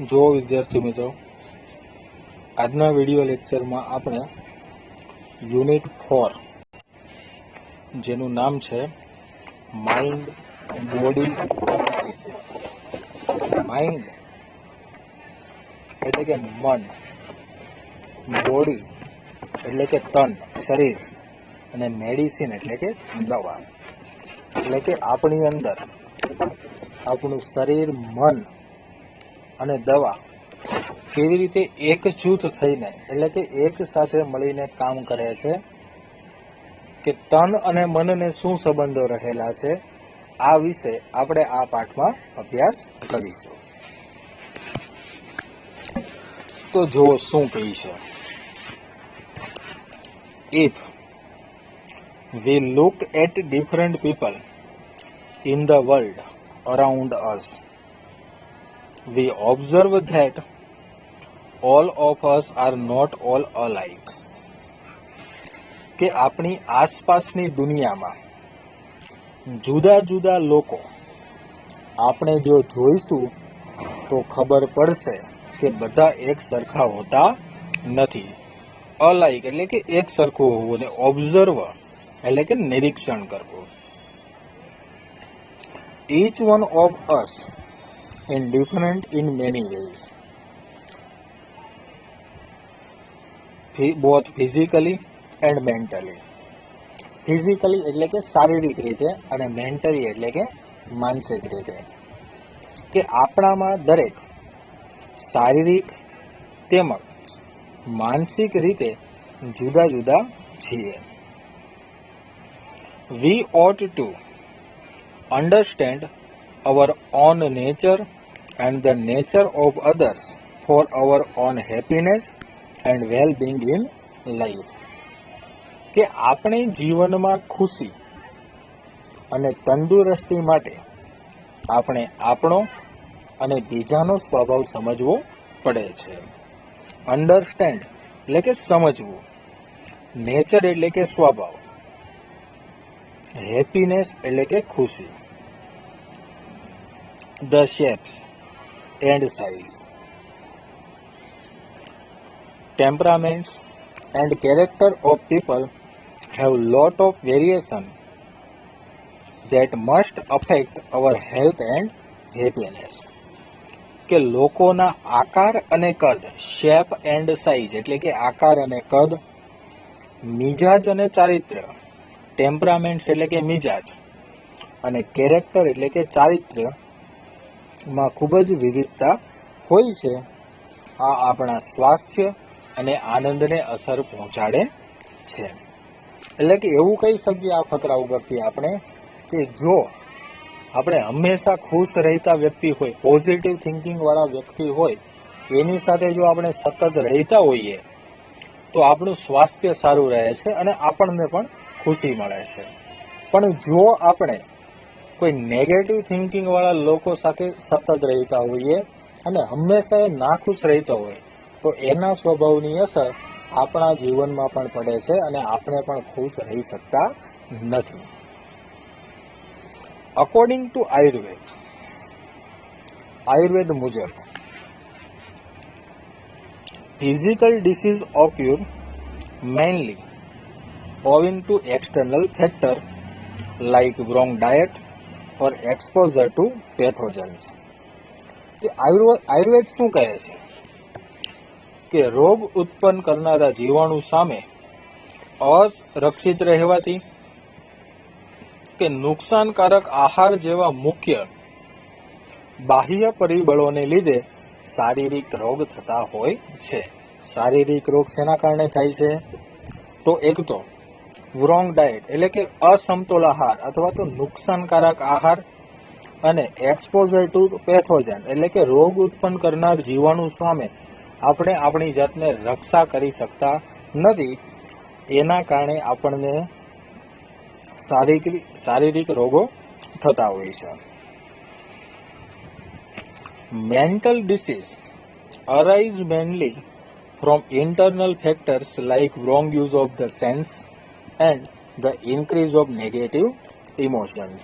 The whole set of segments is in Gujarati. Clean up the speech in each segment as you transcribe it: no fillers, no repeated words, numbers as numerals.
જો વિદ્યાર્થી મિત્રો, આજના વિડીયો લેક્ચરમાં આપણે યુનિટ 4 જેનું નામ છે માઇન્ડ, બોડી, માઇન્ડ એટલે કે મન, બોડી એટલે કે તન, શરીર, અને મેડિસિન એટલે કે દવા. એટલે કે આપણી અંદર આપણું શરીર, મન અને દવા કેવી રીતે એકજૂથ થઈને એટલે કે એક સાથે મળીને કામ કરે છે, કે તન અને મનને શું સંબંધો રહેલા છે, આ વિશે આપણે આ પાઠમાં અભ્યાસ કરીશું. તો જો શું કહી છે, if we look at different people in the world around us, we observe that all of us are not all alike. કે આપણી આસપાસની દુનિયામાં જુદા જુદા લોકો આપણે જો જોઈશું તો ખબર પડશે કે બધા એક સરખા હોતા નથી. અલાઇક એટલે કે એક સરખું હોવું, અને ઓબ્ઝર્વ એટલે કે નિરીક્ષણ કરવું. each one of us is different in many ways, both physically and mentally. Physically એટલે કે શારીરિક રીતે, અને મેન્ટલી એટલે કે માનસિક રીતે. કે આપણામાં દરેક શારીરિક તેમજ માનસિક રીતે જુદા જુદા છીએ. We ought to understand our own nature and the nature of others for our own happiness and well-being in life. કે આપણે જીવનમાં ખુશી અને તંદુરસ્તી માટે આપણે આપણો અને બીજાનો સ્વભાવ સમજવો પડે છે. અન્ડરસ્ટેન્ડ એટલે કે સમજવું, નેચર એટલે કે સ્વભાવ, હેપીનેસ એટલે કે ખુશી, the shapes and size, temperaments and character of people have lot of variation that must affect our health and happiness. કે લોકોના આકાર અને કદ, શેપ એન્ડ સાઇઝ એટલે કે આકાર અને કદ, મિજાજ અને ચારિત્ર્ય, ટેમ્પરામેન્ટ્સ એટલે કે મિજાજ, અને કેરેક્ટર એટલે કે ચારિત્ર્યમાં ખૂબ જ વિવિધતા હોય છે. આ આપણા સ્વાસ્થ્ય અને આનંદને અસર પહોંચાડે છે. એટલે કે એવું કહી શકીએ આ ફકરા ઉપરથી આપણે કે જો આપણે હંમેશા ખુશ રહેતા વ્યક્તિ હોય, પોઝિટિવ થિંકિંગ વાળા વ્યક્તિ હોય, એની સાથે જો આપણે સતત રહેતા હોઈએ તો આપણું સ્વાસ્થ્ય સારું રહે છે અને આપણને પણ ખુશી મળે છે. પણ જો આપણે કોઈ નેગેટિવ થિંકિંગ વાળા લોકો સાથે સતત રહેતા હોઈએ અને હંમેશા નાખુશ રહેતા હોય તો એના સ્વભાવની અસર આપણા જીવનમાં પણ પડે છે અને આપણે પણ ખુશ રહી શકતા નથી. અકોર્ડિંગ ટુ આયુર્વેદ મુજબ physical disease occur mainly owing to external factor like wrong diet or exposure to pathogens. કે આયુર્વેદ શું કહે છે કે રોગ ઉત્પન્ન કરનારા જીવાણુ સામે અરક્ષિત રહેવાથી કે નુકસાનકારક આહાર જેવા મુખ્ય બાહ્ય પરિબળોને લીધે શારીરિક રોગ થતા હોય છે. શારીરિક રોગ શેના કારણે થાય છે? તો એક તો રોંગ ડાયટ એટલે કે અસમતોલ આહાર અથવા તો નુકસાનકારક આહાર, અને એક્સપોઝર ટુ પેથોજન એટલે કે રોગ ઉત્પન્ન કરનાર જીવાણુ સામે આપણે આપણી જાતને રક્ષા કરી શકતા નથી. એના કારણે આપણને શારીરિક રોગો થતા હોય છે. Mental disease arise mainly from internal factors like wrong use of the sense and the increase of negative emotions.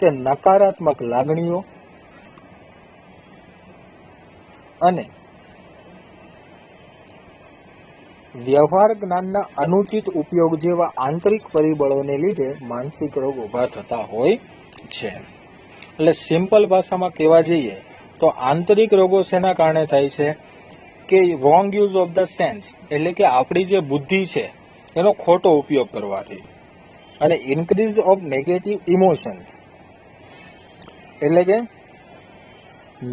કે નકારાત્મક લાગણીઓ અને વ્યવહાર જ્ઞાનના અનુચિત ઉપયોગ જેવા આંતરિક પરિબળોને લીધે માનસિક રોગ ઉભા થતા હોય છે. એટલે સિમ્પલ ભાષામાં કહેવા જઈએ તો આંતરિક રોગો શેના કારણે થાય છે કે wrong use of the sense, એટલે કે આપણી જે બુદ્ધિ છે એનો ખોટો ઉપયોગ કરવાથી, અને ઇન્ક્રીઝ ઓફ નેગેટિવ ઇમોશન્સ, એટલે કે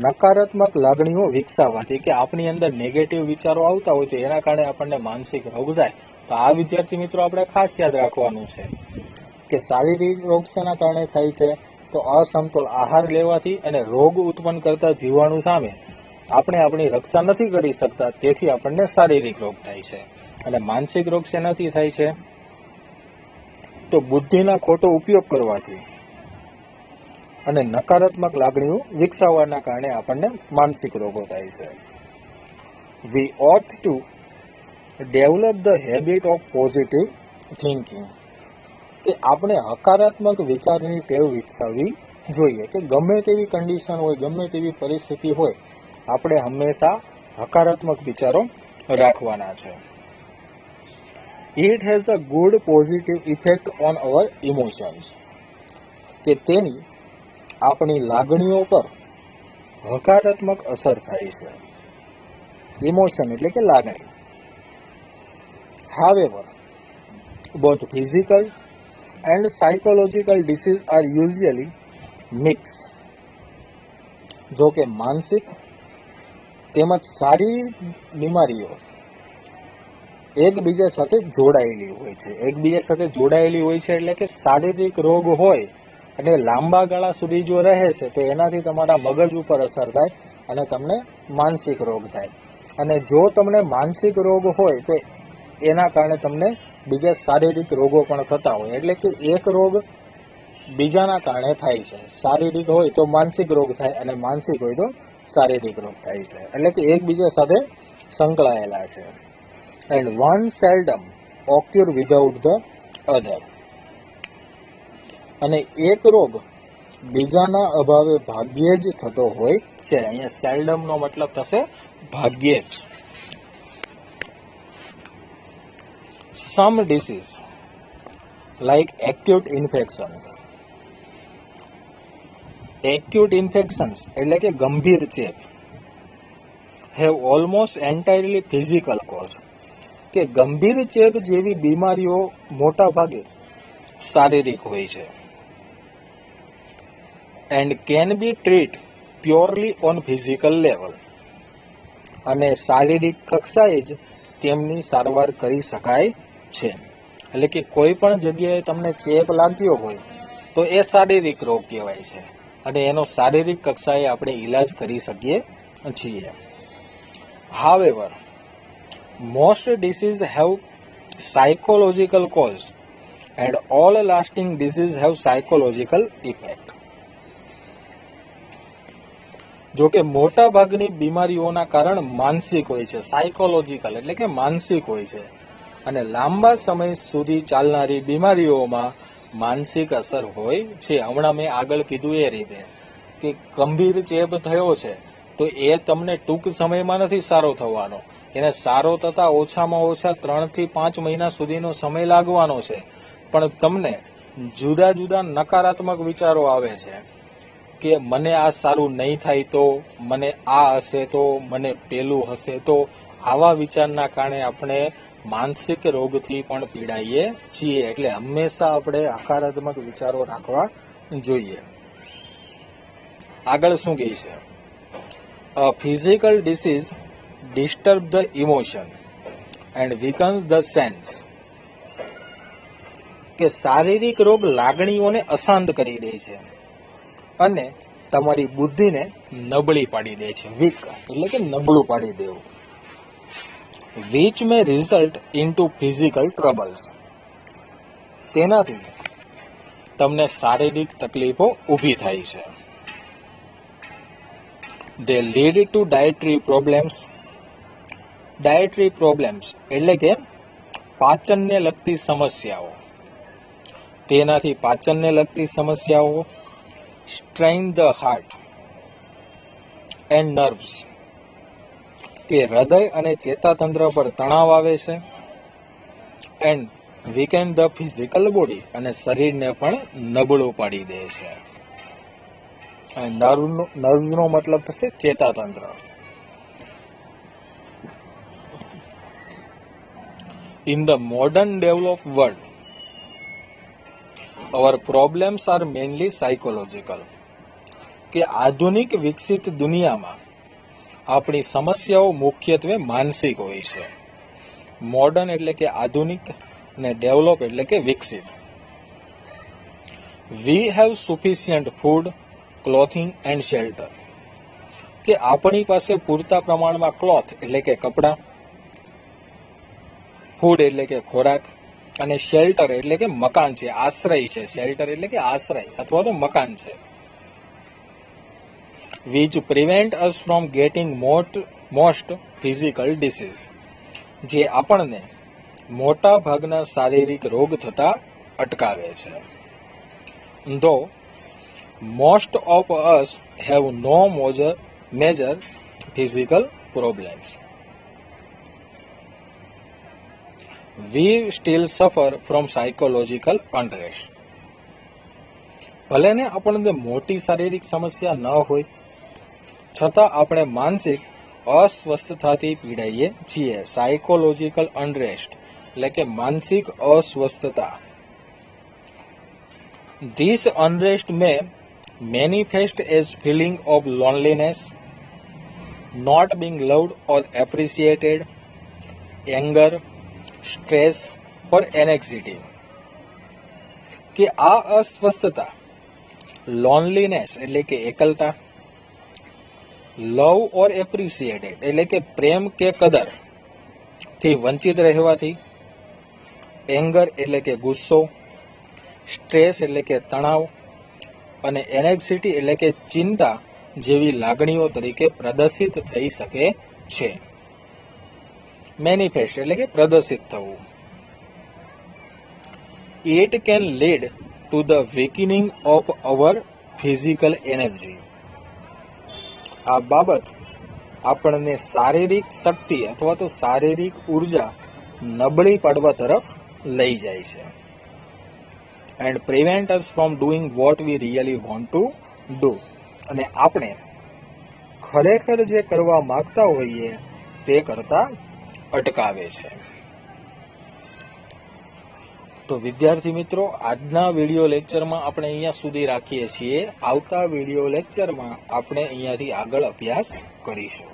નકારાત્મક લાગણીઓ વિકસાવવાથી, કે આપણી અંદર નેગેટિવ વિચારો આવતા હોય તો એના કારણે આપણને માનસિક રોગ થાય. તો આ વિદ્યાર્થી મિત્રો આપણે ખાસ યાદ રાખવાનું છે કે શારીરિક રોગ શેના કારણે થાય છે, તો અસમતોલ આહાર લેવાથી અને રોગ ઉત્પન્ન કરતા જીવાણુ સામે આપણે આપણી રક્ષા નથી કરી શકતા, તેથી આપણને શારીરિક રોગ થાય છે. અને માનસિક રોગ શેનાથી થાય છે, તો બુદ્ધિના ખોટો ઉપયોગ કરવાથી અને નકારાત્મક લાગણીઓ વિકસાવવાના કારણે આપણને માનસિક રોગો થાય છે. We ought to develop the habit of positive thinking, કે આપણે હકારાત્મક વિચારની ટેવ વિકસાવવી જોઈએ, કે ગમે તેવી કન્ડિશન હોય, ગમે તેવી પરિસ્થિતિ હોય, આપણે હંમેશા હકારાત્મક વિચારો રાખવાના છે. It has a good positive effect on our emotions, કે તેની આપણી લાગણીઓ પર હકારાત્મક અસર થાય છે. ઇમોશન એટલે કે લાગણી. However, both physical and psychological diseases are usually mixed. જો કે માનસિક તેમજ શારીરિક બીમારીઓ એકબીજા સાથે જોડાયેલી હોય છે. એકબીજા સાથે જોડાયેલી હોય છે એટલે કે શારીરિક રોગ હોય અને લાંબા ગાળા સુધી જો રહે છે તો એનાથી તમારા મગજ ઉપર અસર થાય અને તમને માનસિક રોગ થાય. અને જો તમને માનસિક રોગ હોય તો એના કારણે તમને બીજા શારીરિક રોગો પણ થતા હોય. એટલે કે એક રોગ બીજાના કારણે થાય છે. શારીરિક હોય તો માનસિક રોગ થાય અને માનસિક હોય તો શારીરિક રોગ થાય છે. એટલે કે એકબીજા સાથે સંકળાયેલા છે. And one seldom occur without the other. અને એક રોગ બીજાના અભાવે ભાગ્યે જ થતો હોય છે. અહીંયા સેલ્ડમ નો મતલબ થશે ભાગ્યે જ. Some disease like acute infections. Acute infections એટલે કે ગંભીર ચેપ have almost entirely physical cause, કે ગંભીર ચેપ જેવી બીમારીઓ મોટા ભાગે શારીરિક હોય છે. And can be treated purely on physical level, અને શારીરિક કક્ષાએ જ તેમની સારવાર કરી શકાય છે. એટલે કે કોઈ પણ જગ્યાએ તમને ચેપ લાગ્યો હોય તો એ શારીરિક રોગ કહેવાય છે અને એનો શારીરિક કક્ષાએ આપણે ઈલાજ કરી શકીએ છીએ. However, most diseases have psychological cause and all lasting diseases have psychological effect. જો કે મોટા ભાગની બીમારીઓના કારણ માનસિક હોય છે, સાયકોલોજીકલ એટલે કે માનસિક હોય છે, અને લાંબા સમય સુધી ચાલનારી બીમારીઓમાં માનસિક અસર હોય છે. હમણાં મેં આગળ કીધું એ રીતે કે ગંભીર ચેપ થયો છે તો એ તમને ટૂંક સમયમાં નથી સારો થવાનો, એને સારો થતા ઓછામાં ઓછા 3 થી 5 મહિના સુધીનો સમય લાગવાનો છે. પણ તમને જુદા જુદા નકારાત્મક વિચારો આવે છે કે મને આ સારું નહીં થાય તો, મને આ હશે તો, મને પેલું હશે તો, આવા વિચારના કારણે આપણે માનસિક રોગથી પણ પીડાઈએ છીએ. એટલે હંમેશા આપણે હકારાત્મક વિચારો રાખવા જોઈએ. આગળ શું કહે છે? Physical disease disturb the emotion and weakens the sense, કે શારીરિક રોગ લાગણીઓને અશાંત કરી દે છે અને તમારી બુદ્ધિને નબળી પાડી દે છે. વીક એટલે કે નબળું પાડી દેવું. which may result into physical troubles, તેનાથી તમને શારીરિક તકલીફો ઊભી થાય છે. they lead to dietary problems. dietary problems એટલે કે પાચનને લગતી સમસ્યાઓ. તેનાથી પાચનને લગતી સમસ્યાઓ, strain the heart and nerves, કે હૃદય અને ચેતાતંત્ર પર તણાવ આવે છે and Viken the physical body, અને શરીરને પણ નબળું પાડી દે છે. નર્વનો મતલબ થશે ચેતાતંત્ર. In the modern developed world, our problems are mainly psychological. કે આધુનિક વિકસિત દુનિયામાં આપણી સમસ્યાઓ મુખ્યત્વે માનસિક હોય છે. મોડર્ન એટલે કે આધુનિક અને ડેવલપ એટલે કે વિકસિત. We have sufficient food, clothing and shelter. કે આપણી પાસે પૂરતા પ્રમાણમાં ક્લોથ એટલે કે કપડાં, ફૂડ એટલે કે ખોરાક, અને શેલ્ટર એટલે કે મકાન છે, આશ્રય છે. શેલ્ટર એટલે કે આશ્રય અથવા તો મકાન છે. which prevent us from getting most physical disease. જે આપણને મોટા ભાગના શારીરિક રોગ થતા અટકાવે છે. Though most of us have no major physical problems, we still suffer from psychological unrest. ભલે ને આપણને મોટી શારીરિક સમસ્યા ન હોય, છતાં આપણે માનસિક અસ્વસ્થતાથી પીડાઈએ છીએ. સાયકોલોજીકલ અનરેસ્ટ એટલે કે માનસિક અસ્વસ્થતા. This unrest may manifest as feeling of loneliness, not being loved or appreciated, anger, stress or anxiety. કે આ અસ્વસ્થતા લોનલીનેસ એટલે કે એકલતા, લવ ઓર એપ્રિસિએટેડ એટલે કે પ્રેમ કે કદર થી વંચિત રહેવાથી, એંગર એટલે કે ગુસ્સો, સ્ટ્રેસ એટલે કે તણાવ, અને એનેક્સિટી એટલે કે ચિંતા જેવી લાગણીઓ તરીકે પ્રદર્શિત થઈ શકે છે. મેનિફેસ્ટ એટલે કે પ્રદર્શિત થવું. It can lead to the weakening of our physical energy. આ બાબત આપણને શારીરિક શક્તિ અથવા તો શારીરિક ઉર્જા નબળી પડવા તરફ લઈ જાય છે. And prevent us from doing what we really want to do. અને આપણે ખરેખર જે કરવા માંગતા હોઈએ તે કરતા અટકાવે છે. તો વિદ્યાર્થી મિત્રો, આજના વિડીયો લેક્ચરમાં આપણે અહીંયા સુધી રાખીએ છીએ. આવતા વિડીયો લેક્ચરમાં આપણે અહીંયાથી આગળ અભ્યાસ કરીશું.